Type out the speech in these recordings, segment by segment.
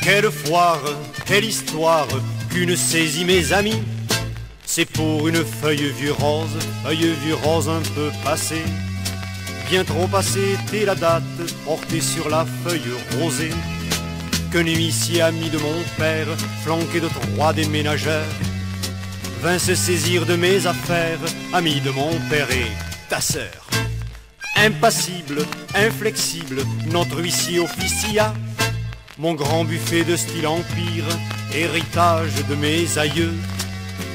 Quelle foire, quelle histoire qu'une saisie mes amis. C'est pour une feuille vieux rose un peu passée. Bien trop passée était la date portée sur la feuille rosée. Qu'un huissier ami de mon père, flanqué de 3 déménageurs, vint se saisir de mes affaires, ami de mon père et ta sœur. Impassible, inflexible, notre huissier officia. Mon grand buffet de style empire, héritage de mes aïeux,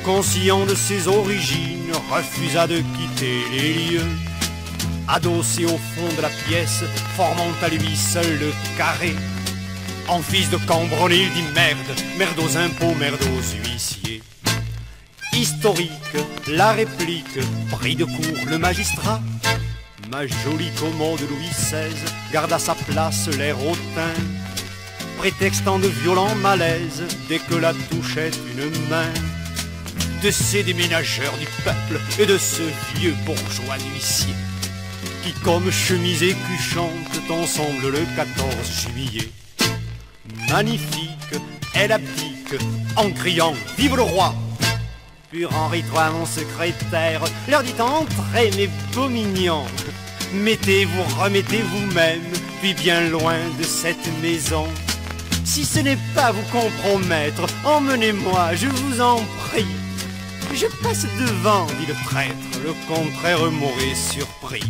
conscient de ses origines, refusa de quitter les lieux. Adossé au fond de la pièce, formant à lui seul le carré, en fils de Cambronne, il dit merde aux impôts, merde aux huissiers. Historique, la réplique, pris de court le magistrat. Ma jolie commode Louis XVI garda sa place, l'air hautain, prétextant de violents malaises dès que la touchait une main. De ces déménageurs du peuple et de ce vieux bourgeois d'huissier qui, comme chemise écu, chantent ensemble le 14 juillet. Magnifique, elle abdique en criant « Vive le roi !» Puis Henri III, mon secrétaire, leur dit « Entrez, mes beaux mignons, mettez-vous, remettez vous-même, puis bien loin de cette maison. Si ce n'est pas vous compromettre, emmenez-moi, je vous en prie. Je passe devant, dit le traître, le contraire m'aurait surpris. »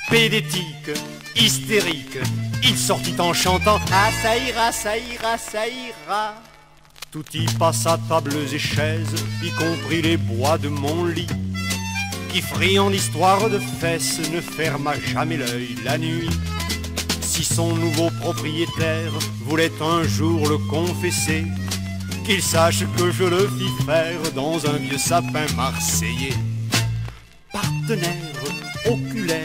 Pédétique, hystérique, il sortit en chantant « Ah, ça ira, ça ira, ça ira !» Tout y passa, tables et chaises, y compris les bois de mon lit, qui, friand d'histoire de fesses, ne ferma jamais l'œil la nuit. Si son nouveau propriétaire voulait un jour le confesser, qu'il sache que je le fis faire dans un vieux sapin marseillais. Partenaire, oculaire,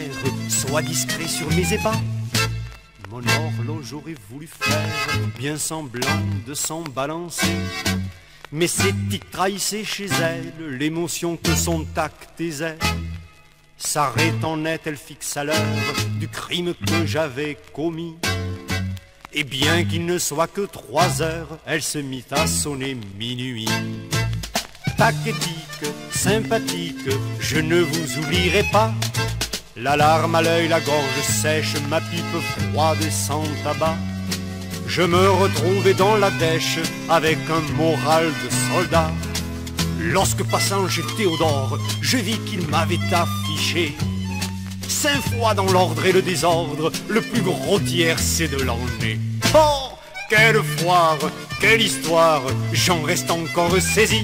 sois discret sur mes ébats. Mon horloge aurait voulu faire bien semblant de s'en balancer, mais ces tics trahissaient chez elle l'émotion que son tact taisait. S'arrêtant net, elle fixa l'heure du crime que j'avais commis, et bien qu'il ne soit que 3 heures, elle se mit à sonner minuit. Pathétique, sympathique, je ne vous oublierai pas. La larme à l'œil, la gorge sèche, ma pipe froide et sans tabac. Je me retrouvais dans la dèche avec un moral de soldat. Lorsque passant chez Théodore, je vis qu'il m'avait affiché 5 fois dans l'ordre et le désordre, le plus gros tiercé de l'année. Oh, quelle foire, quelle histoire, j'en reste encore saisi.